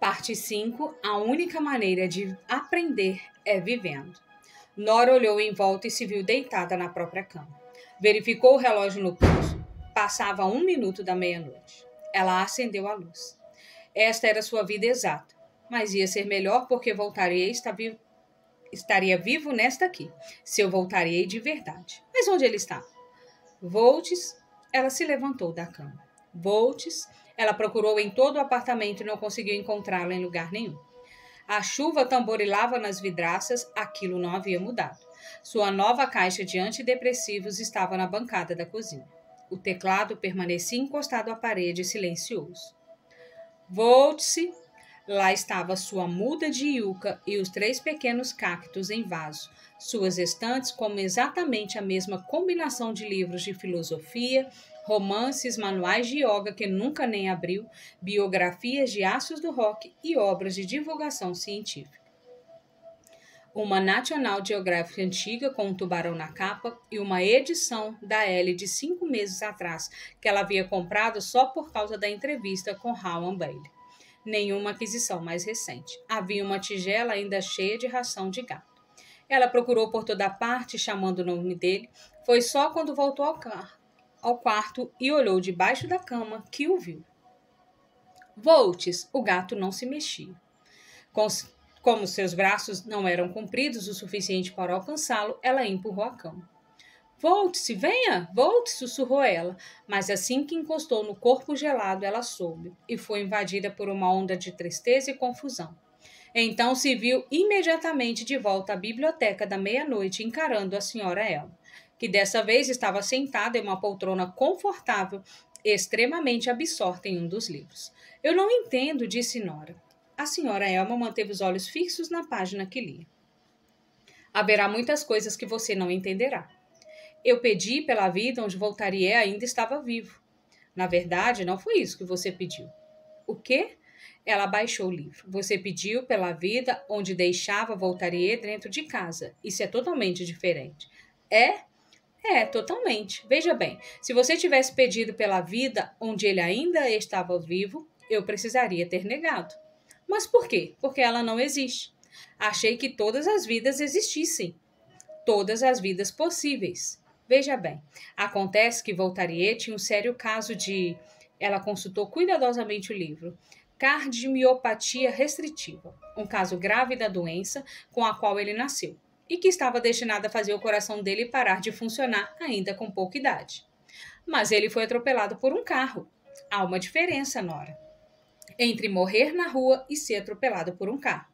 Parte 5. A única maneira de aprender é vivendo. Nora olhou em volta e se viu deitada na própria cama. Verificou o relógio no pulso. Passava 1 minuto da meia-noite. Ela acendeu a luz. Esta era sua vida exata, mas ia ser melhor porque estaria vivo nesta aqui, se eu voltarei de verdade. Mas onde ele está? Voltes. Ela se levantou da cama. Voltes. Ela procurou em todo o apartamento e não conseguiu encontrá-lo em lugar nenhum. A chuva tamborilava nas vidraças, aquilo não havia mudado. Sua nova caixa de antidepressivos estava na bancada da cozinha. O teclado permanecia encostado à parede, silencioso. Volte-se. Lá estava sua muda de yuca e os 3 pequenos cactos em vaso. Suas estantes com exatamente a mesma combinação de livros de filosofia, romances, manuais de yoga que nunca nem abriu, biografias de astros do rock e obras de divulgação científica. Uma National Geographic antiga com um tubarão na capa e uma edição da Elle de 5 meses atrás, que ela havia comprado só por causa da entrevista com Rowan Bailey. Nenhuma aquisição mais recente. Havia uma tigela ainda cheia de ração de gato. Ela procurou por toda parte, chamando o nome dele. Foi só quando voltou ao quarto e olhou debaixo da cama que o viu. Voltes, o gato não se mexia. Como seus braços não eram compridos o suficiente para alcançá-lo, ela empurrou a cama. Volte-se, venha! Volte! Sussurrou ela, mas assim que encostou no corpo gelado, ela soube, e foi invadida por uma onda de tristeza e confusão. Então se viu imediatamente de volta à biblioteca da meia-noite, encarando a senhora Elma, que dessa vez estava sentada em uma poltrona confortável, extremamente absorta em um dos livros. Eu não entendo, disse Nora. A senhora Elma manteve os olhos fixos na página que lia. Haverá muitas coisas que você não entenderá. Eu pedi pela vida onde Voltaire ainda estava vivo. Na verdade, não foi isso que você pediu. O quê? Ela abaixou o livro. Você pediu pela vida onde deixava Voltaire dentro de casa. Isso é totalmente diferente. É? É, totalmente. Veja bem, se você tivesse pedido pela vida onde ele ainda estava vivo, eu precisaria ter negado. Mas por quê? Porque ela não existe. Achei que todas as vidas existissem. Todas as vidas possíveis. Veja bem, acontece que Voltaire tinha um sério caso de... Ela consultou cuidadosamente o livro. Cardiomiopatia restritiva. Um caso grave da doença com a qual ele nasceu. E que estava destinado a fazer o coração dele parar de funcionar ainda com pouca idade. Mas ele foi atropelado por um carro. Há uma diferença, Nora, entre morrer na rua e ser atropelado por um carro.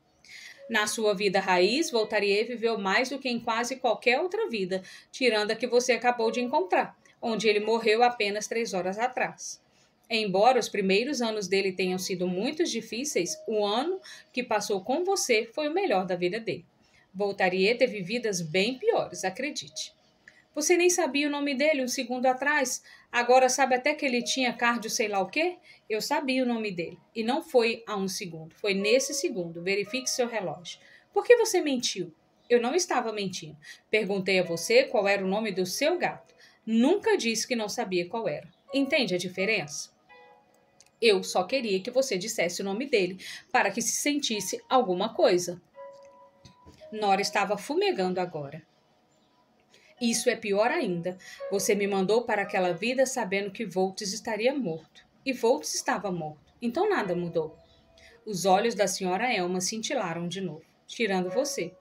Na sua vida raiz, Voltaire viveu mais do que em quase qualquer outra vida, tirando a que você acabou de encontrar, onde ele morreu apenas 3 horas atrás. Embora os primeiros anos dele tenham sido muito difíceis, o ano que passou com você foi o melhor da vida dele. Voltaire teve vidas bem piores, acredite. Você nem sabia o nome dele 1 segundo atrás. Agora sabe até que ele tinha cardio sei lá o quê? Eu sabia o nome dele. E não foi há 1 segundo. Foi nesse segundo. Verifique seu relógio. Por que você mentiu? Eu não estava mentindo. Perguntei a você qual era o nome do seu gato. Nunca disse que não sabia qual era. Entende a diferença? Eu só queria que você dissesse o nome dele para que se sentisse alguma coisa. Nora estava fumegando agora. Isso é pior ainda. Você me mandou para aquela vida sabendo que Voltes estaria morto. E Voltes estava morto. Então nada mudou. Os olhos da senhora Elma cintilaram de novo, tirando você.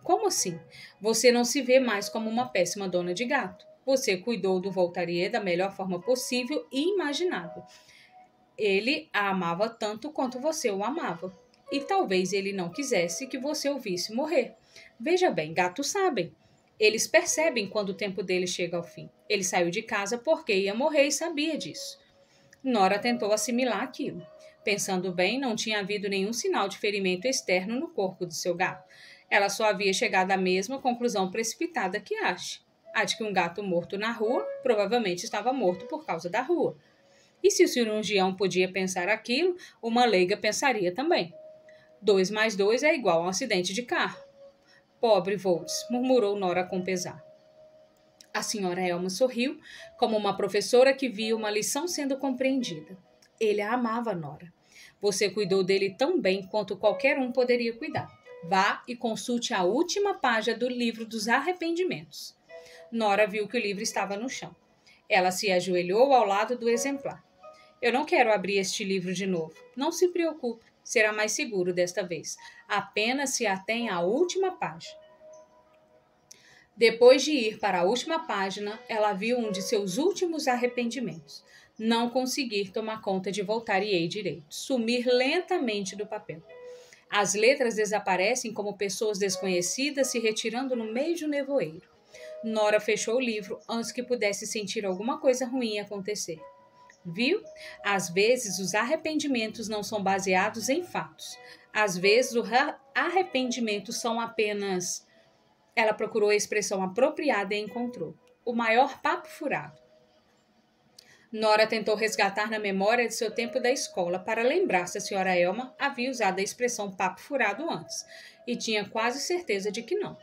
Como assim? Você não se vê mais como uma péssima dona de gato. Você cuidou do Voltaire da melhor forma possível e imaginável. Ele a amava tanto quanto você o amava. E talvez ele não quisesse que você o visse morrer. Veja bem, gatos sabem. Eles percebem quando o tempo dele chega ao fim. Ele saiu de casa porque ia morrer e sabia disso. Nora tentou assimilar aquilo. Pensando bem, não tinha havido nenhum sinal de ferimento externo no corpo do seu gato. Ela só havia chegado à mesma conclusão precipitada que ache. A de que um gato morto na rua provavelmente estava morto por causa da rua. E se o cirurgião podia pensar aquilo, uma leiga pensaria também. 2 mais 2 é igual a um acidente de carro. Pobre Voltes, murmurou Nora com pesar. A senhora Elma sorriu, como uma professora que via uma lição sendo compreendida. Ele a amava, Nora. Você cuidou dele tão bem quanto qualquer um poderia cuidar. Vá e consulte a última página do livro dos arrependimentos. Nora viu que o livro estava no chão. Ela se ajoelhou ao lado do exemplar. Eu não quero abrir este livro de novo. Não se preocupe, será mais seguro desta vez. Apenas se atém à última página. Depois de ir para a última página, ela viu um de seus últimos arrependimentos. Não conseguir tomar conta de voltar e ir direito. Sumir lentamente do papel. As letras desaparecem como pessoas desconhecidas se retirando no meio de um nevoeiro. Nora fechou o livro antes que pudesse sentir alguma coisa ruim acontecer. Viu? Às vezes os arrependimentos não são baseados em fatos. Às vezes os arrependimentos são apenas... Ela procurou a expressão apropriada e encontrou. O maior papo furado. Nora tentou resgatar na memória de seu tempo da escola para lembrar se a senhora Elma havia usado a expressão papo furado antes, e tinha quase certeza de que não.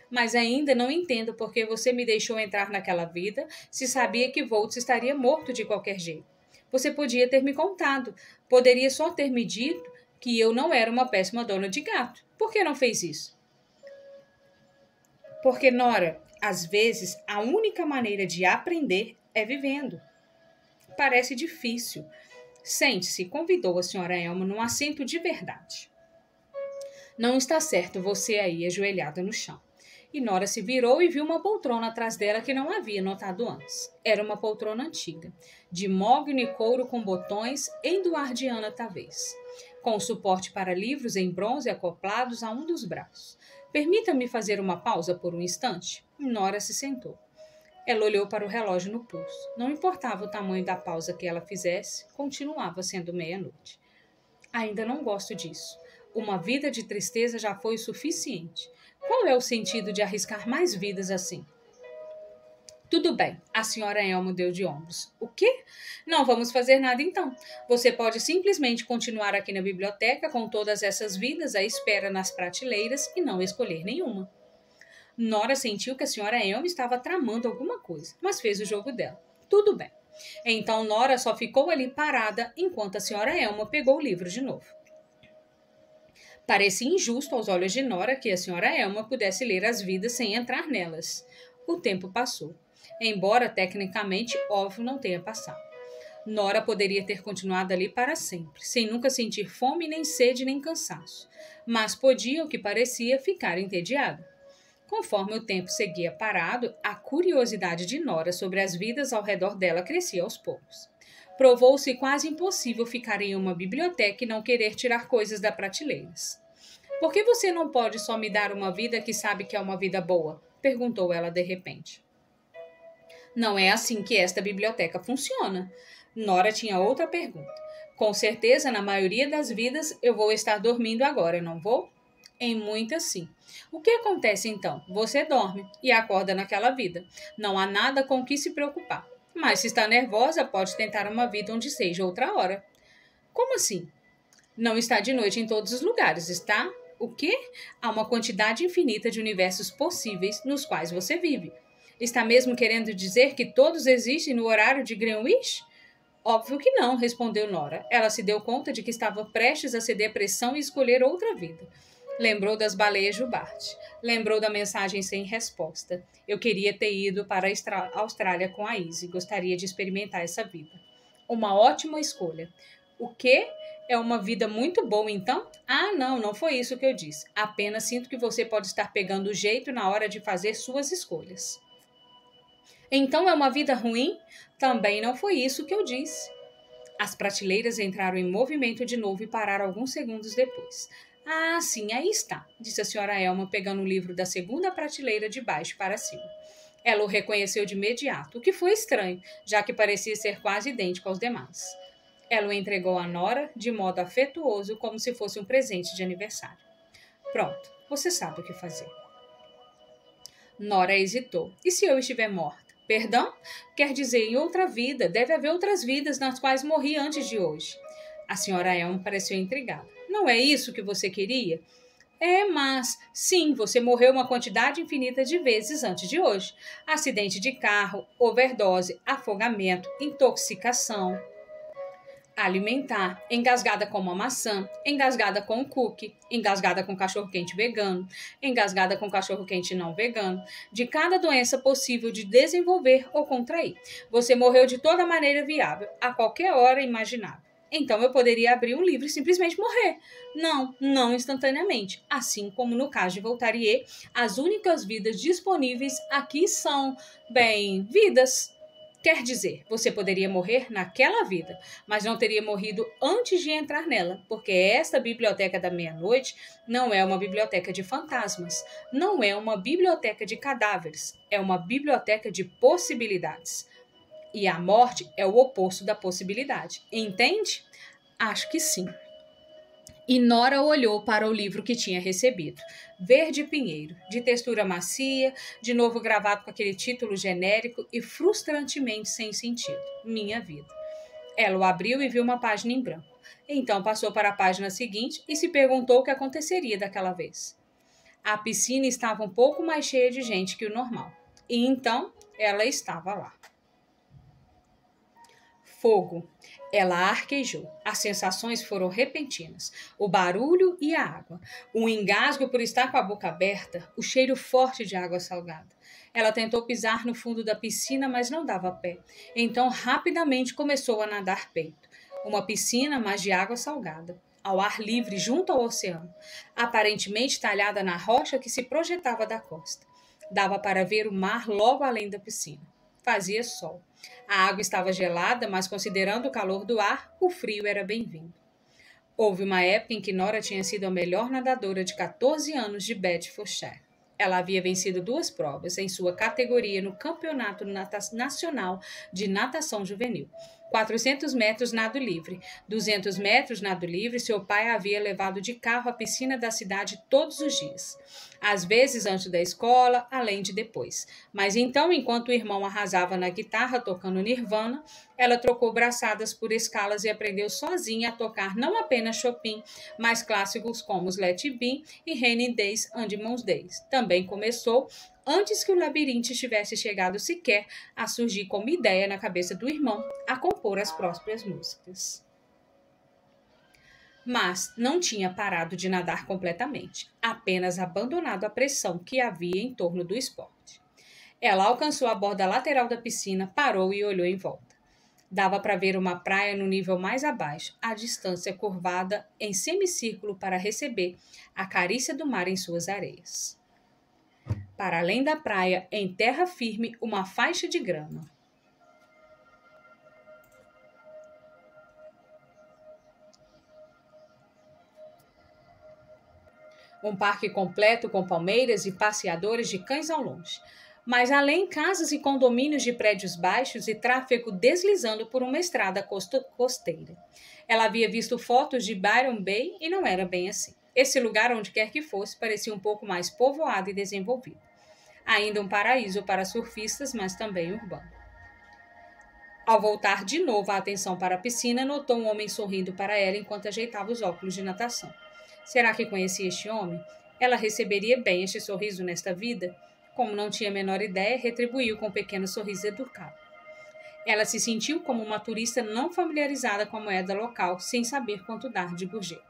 Mas ainda não entendo por que você me deixou entrar naquela vida se sabia que Voltz estaria morto de qualquer jeito. Você podia ter me contado. Poderia só ter me dito que eu não era uma péssima dona de gato. Por que não fez isso? Porque, Nora, às vezes a única maneira de aprender é vivendo. Parece difícil. Sente-se, convidou a senhora Elma num assento de verdade. Não está certo você aí ajoelhada no chão. E Nora se virou e viu uma poltrona atrás dela que não havia notado antes. Era uma poltrona antiga, de mogno e couro com botões eduardiana talvez, com suporte para livros em bronze acoplados a um dos braços. Permita-me fazer uma pausa por um instante. Nora se sentou. Ela olhou para o relógio no pulso. Não importava o tamanho da pausa que ela fizesse, continuava sendo meia-noite. Ainda não gosto disso. Uma vida de tristeza já foi o suficiente. Qual é o sentido de arriscar mais vidas assim? Tudo bem, a senhora Elma deu de ombros. O quê? Não vamos fazer nada então. Você pode simplesmente continuar aqui na biblioteca com todas essas vidas à espera nas prateleiras e não escolher nenhuma. Nora sentiu que a senhora Elma estava tramando alguma coisa, mas fez o jogo dela. Tudo bem. Então Nora só ficou ali parada enquanto a senhora Elma pegou o livro de novo. Parecia injusto aos olhos de Nora que a senhora Elma pudesse ler as vidas sem entrar nelas. O tempo passou, embora tecnicamente óbvio não tenha passado. Nora poderia ter continuado ali para sempre, sem nunca sentir fome, nem sede, nem cansaço, mas podia, o que parecia, ficar entediada. Conforme o tempo seguia parado, a curiosidade de Nora sobre as vidas ao redor dela crescia aos poucos. Provou-se quase impossível ficar em uma biblioteca e não querer tirar coisas das prateleiras. Por que você não pode só me dar uma vida que sabe que é uma vida boa? Perguntou ela de repente. Não é assim que esta biblioteca funciona. Nora tinha outra pergunta. Com certeza, na maioria das vidas, eu vou estar dormindo agora, não vou? Em muitas, sim. O que acontece então? Você dorme e acorda naquela vida. Não há nada com que se preocupar. Mas se está nervosa, pode tentar uma vida onde seja outra hora. Como assim? Não está de noite em todos os lugares, está? O quê? Há uma quantidade infinita de universos possíveis nos quais você vive. Está mesmo querendo dizer que todos existem no horário de Greenwich? Óbvio que não, respondeu Nora. Ela se deu conta de que estava prestes a ceder à pressão e escolher outra vida. Lembrou das baleias Jubarte. Lembrou da mensagem sem resposta. Eu queria ter ido para a Austrália com a Izzy. Gostaria de experimentar essa vida. Uma ótima escolha. O quê? É uma vida muito boa, então? Ah, não foi isso que eu disse. Apenas sinto que você pode estar pegando o jeito na hora de fazer suas escolhas. Então é uma vida ruim? Também não foi isso que eu disse. As prateleiras entraram em movimento de novo e pararam alguns segundos depois. Ah, sim, aí está, disse a senhora Elma, pegando o livro da segunda prateleira de baixo para cima. Ela o reconheceu de imediato, o que foi estranho, já que parecia ser quase idêntico aos demais. Ela o entregou a Nora de modo afetuoso, como se fosse um presente de aniversário. Pronto, você sabe o que fazer. Nora hesitou. E se eu estiver morta? Perdão? Quer dizer, em outra vida. Deve haver outras vidas nas quais morri antes de hoje. A senhora Elma pareceu intrigada. Não é isso que você queria? É, mas... Sim, você morreu uma quantidade infinita de vezes antes de hoje. Acidente de carro, overdose, afogamento, intoxicação. alimentar, engasgada com uma maçã, engasgada com um cookie, engasgada com cachorro-quente vegano, engasgada com cachorro-quente não vegano, de cada doença possível de desenvolver ou contrair. Você morreu de toda maneira viável, a qualquer hora imaginável. Então eu poderia abrir um livro e simplesmente morrer. Não instantaneamente. Assim como no caso de Voltaire, as únicas vidas disponíveis aqui são, vidas. Quer dizer, você poderia morrer naquela vida, mas não teria morrido antes de entrar nela, porque esta biblioteca da meia-noite não é uma biblioteca de fantasmas, não é uma biblioteca de cadáveres, é uma biblioteca de possibilidades. E a morte é o oposto da possibilidade. Entende? Acho que sim. E Nora olhou para o livro que tinha recebido. Verde Pinheiro, de textura macia, de novo gravado com aquele título genérico e frustrantemente sem sentido. Minha vida. Ela o abriu e viu uma página em branco. Então passou para a página seguinte e se perguntou o que aconteceria daquela vez. A piscina estava um pouco mais cheia de gente que o normal. E então ela estava lá. Fogo. Ela arquejou. As sensações foram repentinas. O barulho e a água. O engasgo por estar com a boca aberta. O cheiro forte de água salgada. Ela tentou pisar no fundo da piscina, mas não dava pé. Então, rapidamente começou a nadar peito. Uma piscina, mas de água salgada. Ao ar livre, junto ao oceano. Aparentemente talhada na rocha que se projetava da costa. Dava para ver o mar logo além da piscina. Fazia sol. A água estava gelada, mas considerando o calor do ar, o frio era bem-vindo. Houve uma época em que Nora tinha sido a melhor nadadora de 14 anos de Bedfordshire. Ela havia vencido 2 provas em sua categoria no Campeonato Nacional de Natação Juvenil. 400 metros nado livre, 200 metros nado livre, seu pai a havia levado de carro à piscina da cidade todos os dias. Às vezes antes da escola, além de depois. Mas então, enquanto o irmão arrasava na guitarra tocando Nirvana, ela trocou braçadas por escalas e aprendeu sozinha a tocar não apenas Chopin, mas clássicos como os Let It Be e Rainy Days and Monday Days. Também começou antes que o labirinto tivesse chegado sequer a surgir como ideia na cabeça do irmão a compor as próprias músicas. Mas não tinha parado de nadar completamente, apenas abandonado a pressão que havia em torno do esporte. Ela alcançou a borda lateral da piscina, parou e olhou em volta. Dava para ver uma praia no nível mais abaixo, a distância curvada em semicírculo para receber a carícia do mar em suas areias. Para além da praia, em terra firme, uma faixa de grama. Um parque completo com palmeiras e passeadores de cães ao longe. Mas além, casas e condomínios de prédios baixos e tráfego deslizando por uma estrada costeira. Ela havia visto fotos de Byron Bay e não era bem assim. Esse lugar, onde quer que fosse, parecia um pouco mais povoado e desenvolvido. Ainda um paraíso para surfistas, mas também urbano. Ao voltar de novo a atenção para a piscina, notou um homem sorrindo para ela enquanto ajeitava os óculos de natação. Será que conhecia este homem? Ela receberia bem este sorriso nesta vida? Como não tinha a menor ideia, retribuiu com um pequeno sorriso educado. Ela se sentiu como uma turista não familiarizada com a moeda local, sem saber quanto dar de gorjeta.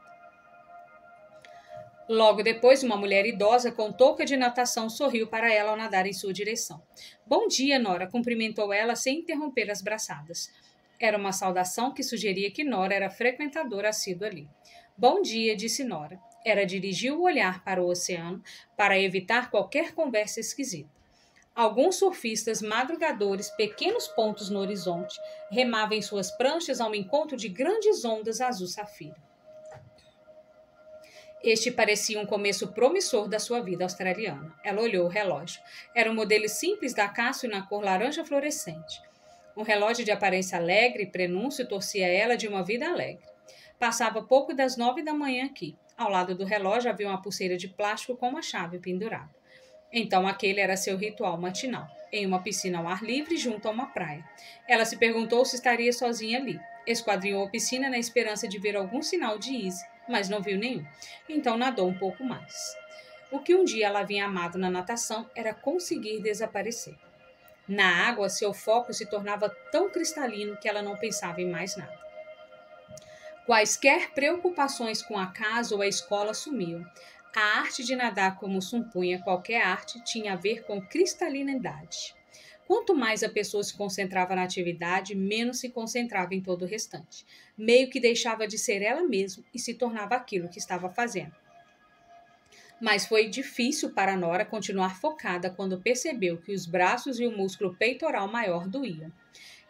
Logo depois, uma mulher idosa com touca de natação sorriu para ela ao nadar em sua direção. Bom dia, Nora, cumprimentou ela sem interromper as braçadas. Era uma saudação que sugeria que Nora era frequentadora assídua ali. Bom dia, disse Nora. Ela dirigiu o olhar para o oceano para evitar qualquer conversa esquisita. Alguns surfistas madrugadores, pequenos pontos no horizonte, remavam em suas pranchas ao encontro de grandes ondas azul safira. Este parecia um começo promissor da sua vida australiana. Ela olhou o relógio. Era um modelo simples da Casio na cor laranja fluorescente. Um relógio de aparência alegre e prenúncio torcia ela de uma vida alegre. Passava pouco das 9 da manhã aqui. Ao lado do relógio havia uma pulseira de plástico com uma chave pendurada. Então aquele era seu ritual matinal, em uma piscina ao ar livre junto a uma praia. Ela se perguntou se estaria sozinha ali. Esquadrinhou a piscina na esperança de ver algum sinal de Izzy, mas não viu nenhum. Então nadou um pouco mais. O que um dia ela havia amado na natação era conseguir desaparecer. Na água, seu foco se tornava tão cristalino que ela não pensava em mais nada. Quaisquer preocupações com a casa ou a escola sumiam. A arte de nadar, como supunha qualquer arte, tinha a ver com cristalinidade. Quanto mais a pessoa se concentrava na atividade, menos se concentrava em todo o restante. Meio que deixava de ser ela mesma e se tornava aquilo que estava fazendo. Mas foi difícil para Nora continuar focada quando percebeu que os braços e o músculo peitoral maior doíam.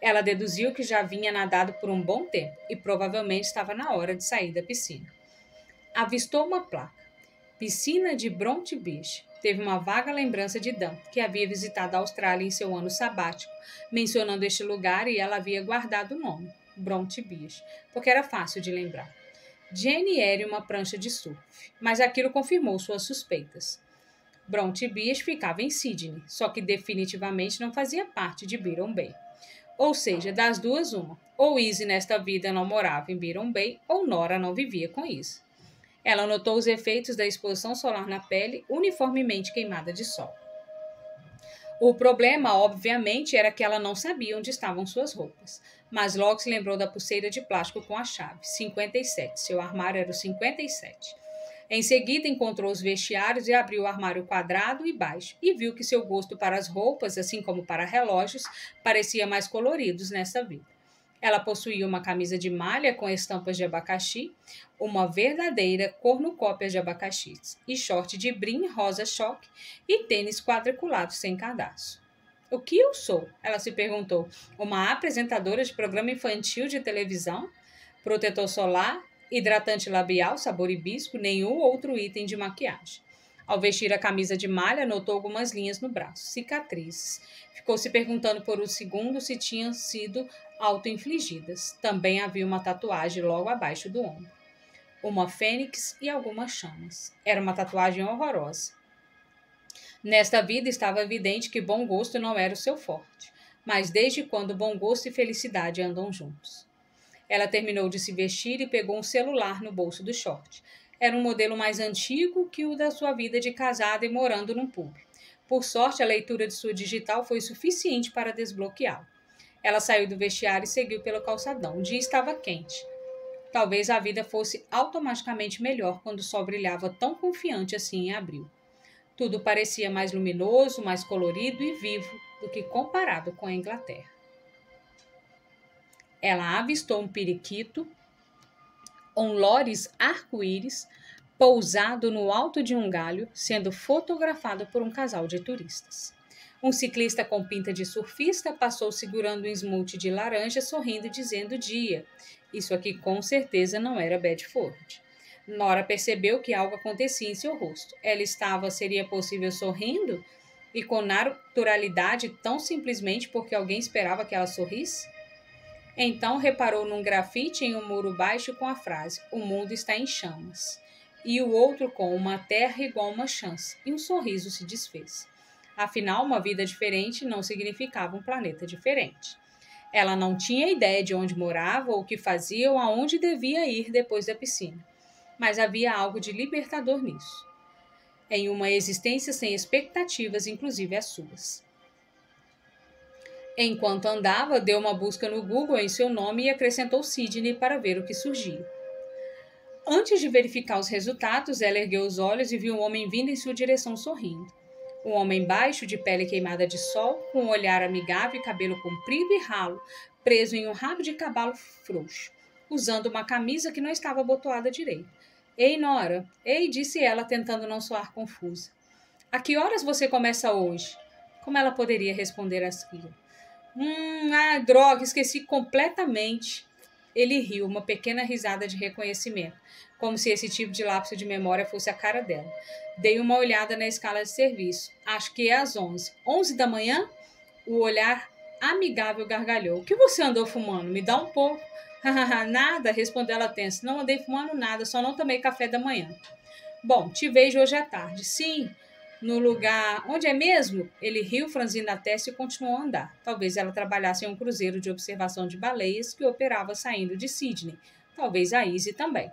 Ela deduziu que já havia nadado por um bom tempo e provavelmente estava na hora de sair da piscina. Avistou uma placa. Piscina de Bronte Beach. Teve uma vaga lembrança de Dan, que havia visitado a Austrália em seu ano sabático, mencionando este lugar, e ela havia guardado o nome, Bronte Beach, porque era fácil de lembrar. Jane era uma prancha de surf, mas aquilo confirmou suas suspeitas. Bronte Beach ficava em Sydney, só que definitivamente não fazia parte de Byron Bay. Ou seja, das duas, uma. Ou Izzy nesta vida não morava em Byron Bay, ou Nora não vivia com Izzy. Ela notou os efeitos da exposição solar na pele, uniformemente queimada de sol. O problema, obviamente, era que ela não sabia onde estavam suas roupas. Mas logo se lembrou da pulseira de plástico com a chave. 57. Seu armário era o 57. Em seguida, encontrou os vestiários e abriu o armário quadrado e baixo, e viu que seu gosto para as roupas, assim como para relógios, parecia mais coloridos nessa vida. Ela possuía uma camisa de malha com estampas de abacaxi, uma verdadeira cornucópia de abacaxis, e short de brim rosa choque e tênis quadriculados sem cadarço. O que eu sou? Ela se perguntou. Uma apresentadora de programa infantil de televisão? Protetor solar? Hidratante labial, sabor hibisco, nenhum outro item de maquiagem. Ao vestir a camisa de malha, notou algumas linhas no braço, cicatrizes. Ficou se perguntando por um segundo se tinham sido auto-infligidas. Também havia uma tatuagem logo abaixo do ombro. Uma fênix e algumas chamas. Era uma tatuagem horrorosa. Nesta vida estava evidente que bom gosto não era o seu forte. Mas desde quando bom gosto e felicidade andam juntos? Ela terminou de se vestir e pegou um celular no bolso do short. Era um modelo mais antigo que o da sua vida de casada e morando num pub. Por sorte, a leitura de sua digital foi suficiente para desbloqueá-lo. Ela saiu do vestiário e seguiu pelo calçadão. O dia estava quente. Talvez a vida fosse automaticamente melhor quando o sol brilhava tão confiante assim em abril. Tudo parecia mais luminoso, mais colorido e vivo do que comparado com a Inglaterra. Ela avistou um periquito, um lores arco-íris, pousado no alto de um galho, sendo fotografado por um casal de turistas. Um ciclista com pinta de surfista passou segurando um smoothie de laranja, sorrindo e dizendo dia. Isso aqui com certeza não era Bedford. Nora percebeu que algo acontecia em seu rosto. Ela seria possível, sorrindo? E com naturalidade, tão simplesmente porque alguém esperava que ela sorrisse? Então reparou num grafite em um muro baixo com a frase: "O mundo está em chamas", e o outro com "uma terra igual uma chance", e um sorriso se desfez. Afinal, uma vida diferente não significava um planeta diferente. Ela não tinha ideia de onde morava, ou o que fazia, ou aonde devia ir depois da piscina. Mas havia algo de libertador nisso. Em uma existência sem expectativas, inclusive as suas. Enquanto andava, deu uma busca no Google em seu nome e acrescentou Sydney para ver o que surgia. Antes de verificar os resultados, ela ergueu os olhos e viu um homem vindo em sua direção sorrindo. Um homem baixo, de pele queimada de sol, com um olhar amigável e cabelo comprido e ralo, preso em um rabo de cavalo frouxo, usando uma camisa que não estava abotoada direito. "Ei, Nora!" "Ei", disse ela, tentando não soar confusa. "A que horas você começa hoje?" Como ela poderia responder aquilo? Droga, esqueci completamente." Ele riu, uma pequena risada de reconhecimento, como se esse tipo de lapso de memória fosse a cara dela. Dei uma olhada na escala de serviço. "Acho que é às 11. 11 da manhã?" O olhar amigável gargalhou. "O que você andou fumando? Me dá um pouco." "Nada", respondeu ela tensa. "Não andei fumando nada, só não tomei café da manhã." "Bom, te vejo hoje à tarde." "Sim, no lugar..." "Onde é mesmo?" Ele riu, franzindo a testa e continuou a andar. Talvez ela trabalhasse em um cruzeiro de observação de baleias que operava saindo de Sydney. Talvez a Izzy também.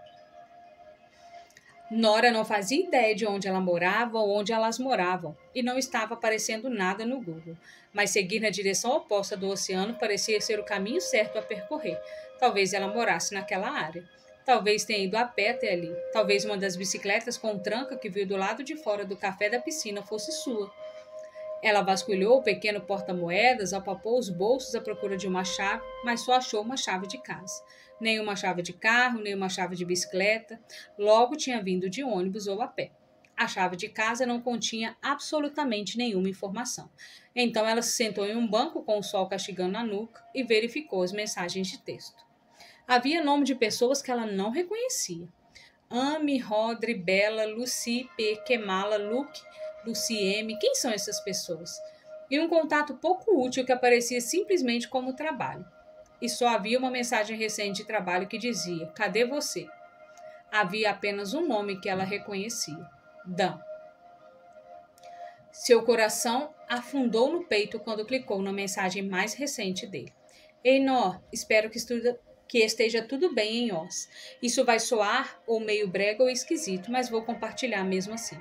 Nora não fazia ideia de onde ela morava ou onde elas moravam, e não estava aparecendo nada no Google. Mas seguir na direção oposta do oceano parecia ser o caminho certo a percorrer. Talvez ela morasse naquela área. Talvez tenha ido a pé até ali. Talvez uma das bicicletas com tranca que viu do lado de fora do café da piscina fosse sua. Ela vasculhou o pequeno porta-moedas, apalpou os bolsos à procura de uma chave, mas só achou uma chave de casa. Nem uma chave de carro, nem uma chave de bicicleta. Logo tinha vindo de ônibus ou a pé. A chave de casa não continha absolutamente nenhuma informação. Então ela se sentou em um banco com o sol castigando na nuca e verificou as mensagens de texto. Havia nome de pessoas que ela não reconhecia. Amy, Rodri, Bela, Lucy, P, Kemala, Luke, Lucy M. Quem são essas pessoas? E um contato pouco útil que aparecia simplesmente como trabalho. E só havia uma mensagem recente de trabalho que dizia: cadê você? Havia apenas um nome que ela reconhecia: Dan. Seu coração afundou no peito quando clicou na mensagem mais recente dele. Ei, Nó, espero que esteja tudo bem em Oz. Isso vai soar ou meio brega ou esquisito, mas vou compartilhar mesmo assim.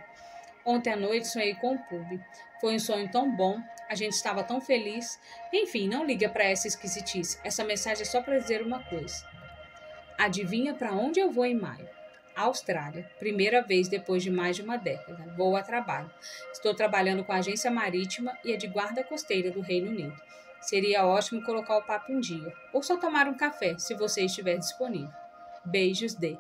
Ontem à noite sonhei com o pub. Foi um sonho tão bom, a gente estava tão feliz. Enfim, não liga para essa esquisitice. Essa mensagem é só para dizer uma coisa. Adivinha para onde eu vou em maio? Austrália, primeira vez depois de mais de uma década. Vou a trabalho. Estou trabalhando com a agência marítima e a de guarda costeira do Reino Unido. Seria ótimo colocar o papo em dia, ou só tomar um café, se você estiver disponível. Beijos, D.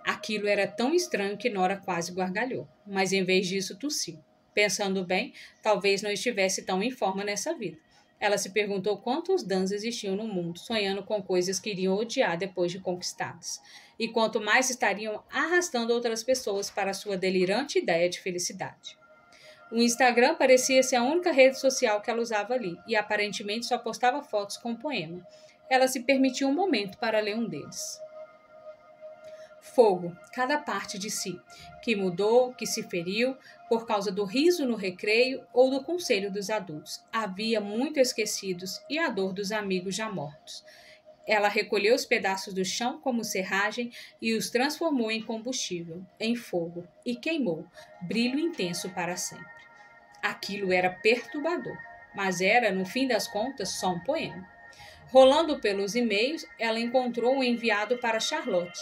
Aquilo era tão estranho que Nora quase gargalhou, mas em vez disso tossiu. Pensando bem, talvez não estivesse tão em forma nessa vida. Ela se perguntou quantos Dans existiam no mundo, sonhando com coisas que iriam odiar depois de conquistadas, e quanto mais estariam arrastando outras pessoas para sua delirante ideia de felicidade. O Instagram parecia ser a única rede social que ela usava ali, e aparentemente só postava fotos com poema. Ela se permitiu um momento para ler um deles. Fogo, cada parte de si, que mudou, que se feriu, por causa do riso no recreio ou do conselho dos adultos. Havia muito esquecidos e a dor dos amigos já mortos. Ela recolheu os pedaços do chão como serragem e os transformou em combustível, em fogo, e queimou, brilho intenso para sempre. Aquilo era perturbador, mas era, no fim das contas, só um poema. Rolando pelos e-mails, ela encontrou um enviado para Charlotte,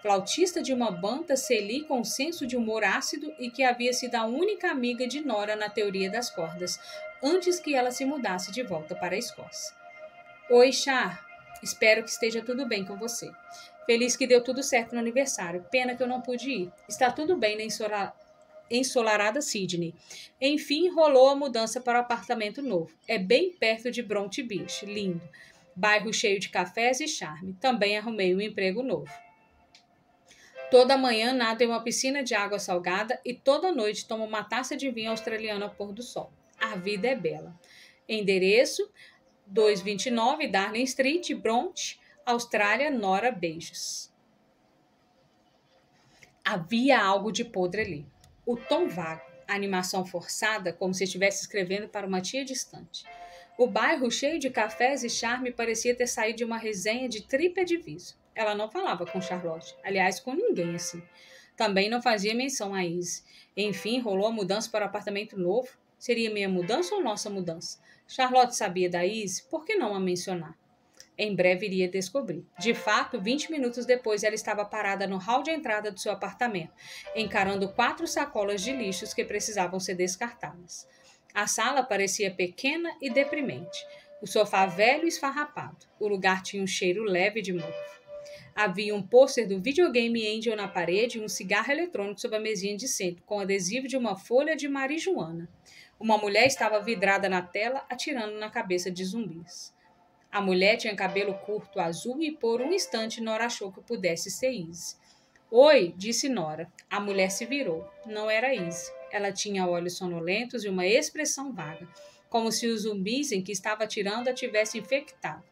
flautista de uma banda Celi com senso de humor ácido e que havia sido a única amiga de Nora na teoria das cordas, antes que ela se mudasse de volta para a Escócia. Oi, Char. Espero que esteja tudo bem com você. Feliz que deu tudo certo no aniversário. Pena que eu não pude ir. Está tudo bem na ensolarada Sydney. Enfim, rolou a mudança para o apartamento novo. É bem perto de Bronte Beach. Lindo. Bairro cheio de cafés e charme. Também arrumei um emprego novo. Toda manhã nado em uma piscina de água salgada e toda noite tomo uma taça de vinho australiano ao pôr do sol. A vida é bela. Endereço 229 Darling Street, Bronte, Austrália, Nora, beijos. Havia algo de podre ali. O tom vago, a animação forçada, como se estivesse escrevendo para uma tia distante. O bairro cheio de cafés e charme parecia ter saído de uma resenha de TripAdvisor. Ela não falava com Charlotte, aliás, com ninguém assim. Também não fazia menção a Izzy. Enfim, rolou a mudança para o apartamento novo. Seria minha mudança ou nossa mudança? Charlotte sabia da Izzy, por que não a mencionar? Em breve iria descobrir. De fato, 20 minutos depois, ela estava parada no hall de entrada do seu apartamento, encarando 4 sacolas de lixos que precisavam ser descartadas. A sala parecia pequena e deprimente. O sofá velho e esfarrapado. O lugar tinha um cheiro leve de mofo. Havia um pôster do videogame Angel na parede e um cigarro eletrônico sobre a mesinha de centro, com adesivo de uma folha de marijuana. Uma mulher estava vidrada na tela, atirando na cabeça de zumbis. A mulher tinha cabelo curto azul e por um instante Nora achou que pudesse ser Izzy. Oi, disse Nora. A mulher se virou. Não era Izzy. Ela tinha olhos sonolentos e uma expressão vaga, como se os zumbis em que estava atirando a tivessem infectado.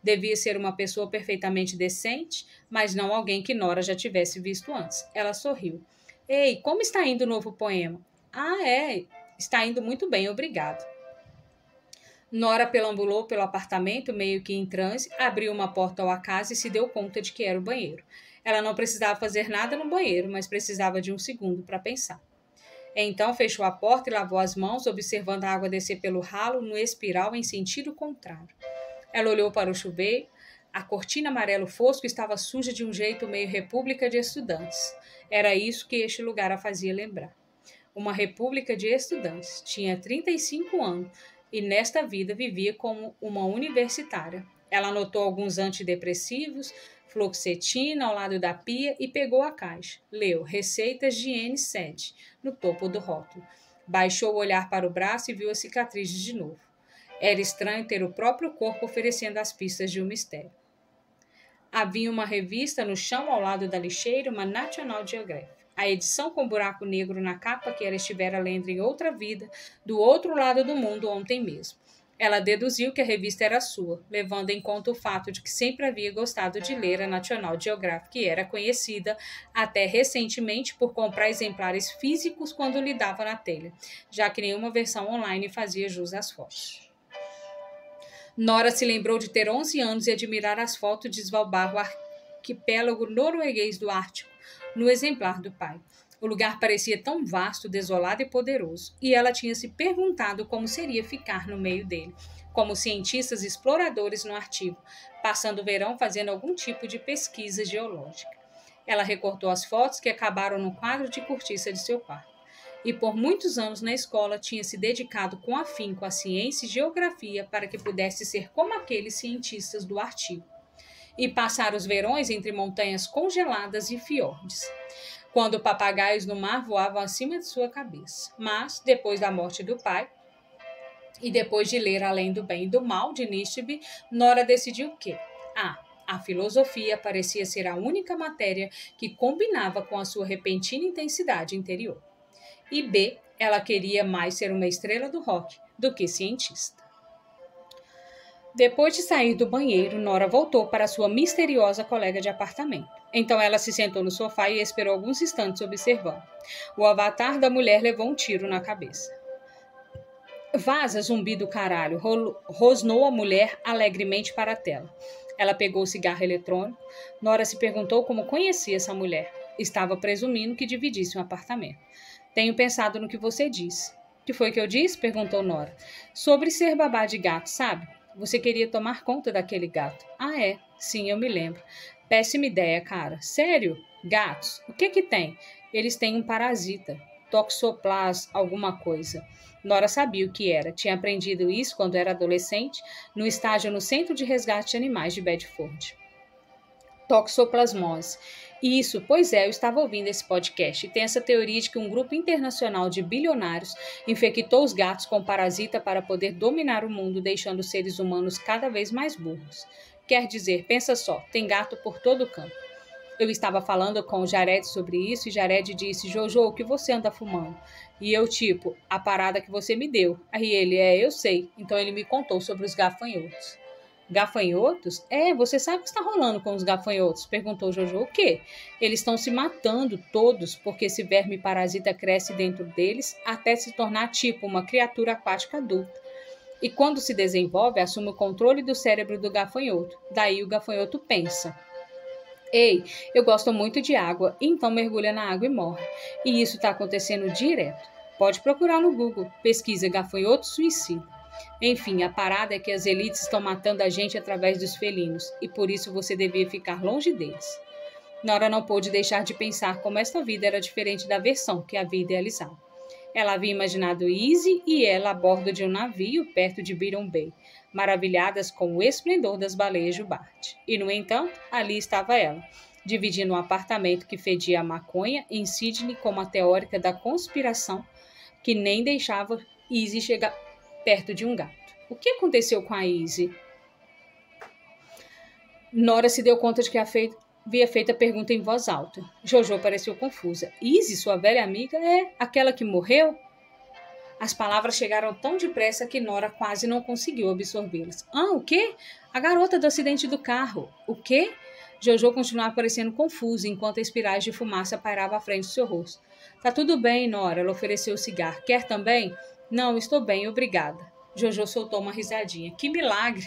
Devia ser uma pessoa perfeitamente decente, mas não alguém que Nora já tivesse visto antes. Ela sorriu. Ei, como está indo o novo poema? Ah, está indo muito bem, obrigado. Nora perambulou pelo apartamento, meio que em transe, abriu uma porta ao acaso e se deu conta de que era o banheiro. Ela não precisava fazer nada no banheiro, mas precisava de um segundo para pensar. Então fechou a porta e lavou as mãos, observando a água descer pelo ralo no espiral em sentido contrário. Ela olhou para o chuveiro. A cortina amarelo fosco estava suja de um jeito meio república de estudantes. Era isso que este lugar a fazia lembrar. Uma república de estudantes. Tinha 35 anos e nesta vida vivia como uma universitária. Ela anotou alguns antidepressivos, fluoxetina ao lado da pia e pegou a caixa. Leu Receitas de N7 no topo do rótulo. Baixou o olhar para o braço e viu a cicatriz de novo. Era estranho ter o próprio corpo oferecendo as pistas de um mistério. Havia uma revista no chão ao lado da lixeira, uma National Geographic. A edição com buraco negro na capa que ela estivera lendo em outra vida, do outro lado do mundo ontem mesmo. Ela deduziu que a revista era sua, levando em conta o fato de que sempre havia gostado de ler a National Geographic e era conhecida até recentemente por comprar exemplares físicos quando lidava na telha, já que nenhuma versão online fazia jus às fotos. Nora se lembrou de ter 11 anos e admirar as fotos de Svalbard, o arquipélago norueguês do Ártico, no exemplar do pai. O lugar parecia tão vasto, desolado e poderoso, e ela tinha se perguntado como seria ficar no meio dele, como cientistas exploradores no artigo, passando o verão fazendo algum tipo de pesquisa geológica. Ela recortou as fotos que acabaram no quadro de cortiça de seu quarto. E por muitos anos na escola tinha se dedicado com afinco à ciência e geografia para que pudesse ser como aqueles cientistas do artigo. E passar os verões entre montanhas congeladas e fiordes, quando papagaios no mar voavam acima de sua cabeça. Mas, depois da morte do pai, e depois de ler Além do Bem e do Mal, de Nietzsche, Nora decidiu que a filosofia parecia ser a única matéria que combinava com a sua repentina intensidade interior. E B, ela queria mais ser uma estrela do rock do que cientista. Depois de sair do banheiro, Nora voltou para sua misteriosa colega de apartamento. Então ela se sentou no sofá e esperou alguns instantes observando. O avatar da mulher levou um tiro na cabeça. Vaza, zumbi do caralho, rosnou a mulher alegremente para a tela. Ela pegou o cigarro eletrônico. Nora se perguntou como conhecia essa mulher. Estava presumindo que dividisse um apartamento. Tenho pensado no que você disse. O que foi que eu disse? Perguntou Nora. Sobre ser babá de gato, sabe? Você queria tomar conta daquele gato. Ah, é? Sim, eu me lembro. Péssima ideia, cara. Sério? Gatos? O que tem? Eles têm um parasita. Toxoplasma, alguma coisa. Nora sabia o que era. Tinha aprendido isso quando era adolescente, no estágio no Centro de Resgate de Animais de Bedford. Toxoplasmose. Isso, pois é, eu estava ouvindo esse podcast e tem essa teoria de que um grupo internacional de bilionários infectou os gatos com parasita para poder dominar o mundo, deixando os seres humanos cada vez mais burros. Quer dizer, pensa só, tem gato por todo o campo. Eu estava falando com o Jared sobre isso e Jared disse, Jojo, o que você anda fumando? E eu, tipo, a parada que você me deu. Aí ele, eu sei. Então ele me contou sobre os gafanhotos. Gafanhotos? Você sabe o que está rolando com os gafanhotos? Perguntou Jojo. O quê? Eles estão se matando todos porque esse verme parasita cresce dentro deles até se tornar tipo uma criatura aquática adulta. E quando se desenvolve, assume o controle do cérebro do gafanhoto. Daí o gafanhoto pensa. Ei, eu gosto muito de água, então mergulha na água e morre. E isso está acontecendo direto. Pode procurar no Google, pesquisa gafanhoto suicida. Enfim, a parada é que as elites estão matando a gente através dos felinos, e por isso você devia ficar longe deles. Nora não pôde deixar de pensar como esta vida era diferente da versão que havia idealizado. Ela havia imaginado Izzy e ela a bordo de um navio perto de Byron Bay, maravilhadas com o esplendor das baleias jubarte. E, no entanto, ali estava ela, dividindo um apartamento que fedia a maconha em Sydney com uma teórica da conspiração que nem deixava Izzy chegar perto de um gato. O que aconteceu com a Izzy? Nora se deu conta de que havia feito a pergunta em voz alta. Jojo pareceu confusa. Izzy, sua velha amiga, é aquela que morreu? As palavras chegaram tão depressa que Nora quase não conseguiu absorvê-las. O quê? A garota do acidente do carro. O quê? Jojo continuava parecendo confusa enquanto espirais de fumaça pairavam à frente do seu rosto. Tá tudo bem, Nora. Ela ofereceu o cigarro. Quer também? Não, estou bem, obrigada. Jojo soltou uma risadinha. Que milagre!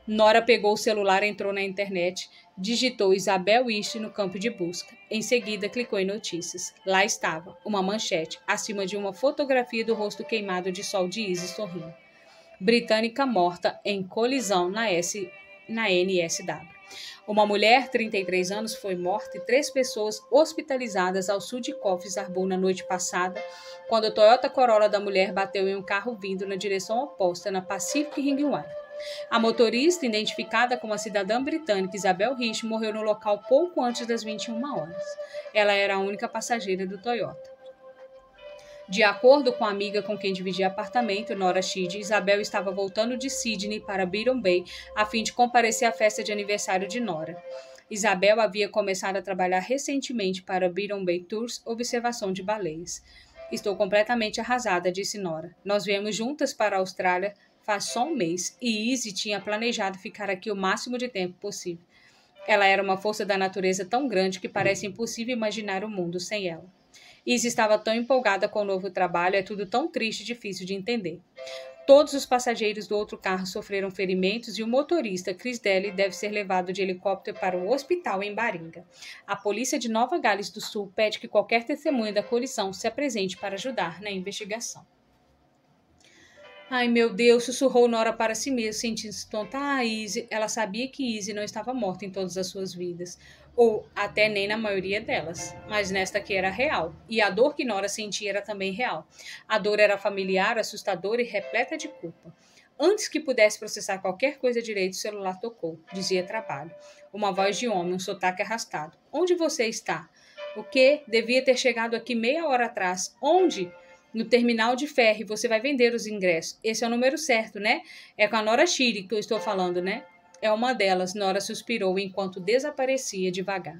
Nora pegou o celular, entrou na internet, digitou Isabel Ishi no campo de busca. Em seguida, clicou em notícias. Lá estava, uma manchete, acima de uma fotografia do rosto queimado de sol de Izzy sorrindo. Britânica morta em colisão na na NSW. Uma mulher, 33 anos, foi morta e 3 pessoas hospitalizadas ao sul de Coffs Harbour na noite passada, quando o Toyota Corolla da mulher bateu em um carro vindo na direção oposta na Pacific Highway. A motorista, identificada como a cidadã britânica Isabel Rich, morreu no local pouco antes das 21 horas. Ela era a única passageira do Toyota. De acordo com a amiga com quem dividia apartamento, Nora Sheed, Isabel estava voltando de Sydney para Byron Bay a fim de comparecer à festa de aniversário de Nora. Isabel havia começado a trabalhar recentemente para Byron Bay Tours, observação de baleias. Estou completamente arrasada, disse Nora. Nós viemos juntas para a Austrália faz só um mês e Izzy tinha planejado ficar aqui o máximo de tempo possível. Ela era uma força da natureza tão grande que parece impossível imaginar o mundo sem ela. Izzy estava tão empolgada com o novo trabalho, é tudo tão triste e difícil de entender. Todos os passageiros do outro carro sofreram ferimentos e o motorista, Chris Daly, deve ser levado de helicóptero para o hospital em Baringa. A polícia de Nova Gales do Sul pede que qualquer testemunha da colisão se apresente para ajudar na investigação. Ai, meu Deus, sussurrou Nora para si mesma, sentindo-se tonta. Izzy. Ela sabia que Izzy não estava morta em todas as suas vidas, ou até nem na maioria delas, mas nesta que era real. E a dor que Nora sentia era também real. A dor era familiar, assustadora e repleta de culpa. Antes que pudesse processar qualquer coisa direito, o celular tocou. Dizia trabalho. Uma voz de homem, um sotaque arrastado. Onde você está? O quê? Devia ter chegado aqui meia hora atrás. Onde? No terminal de ferry, você vai vender os ingressos. Esse é o número certo, né? É com a Nora Sheed que eu estou falando, né? É uma delas, Nora suspirou enquanto desaparecia devagar.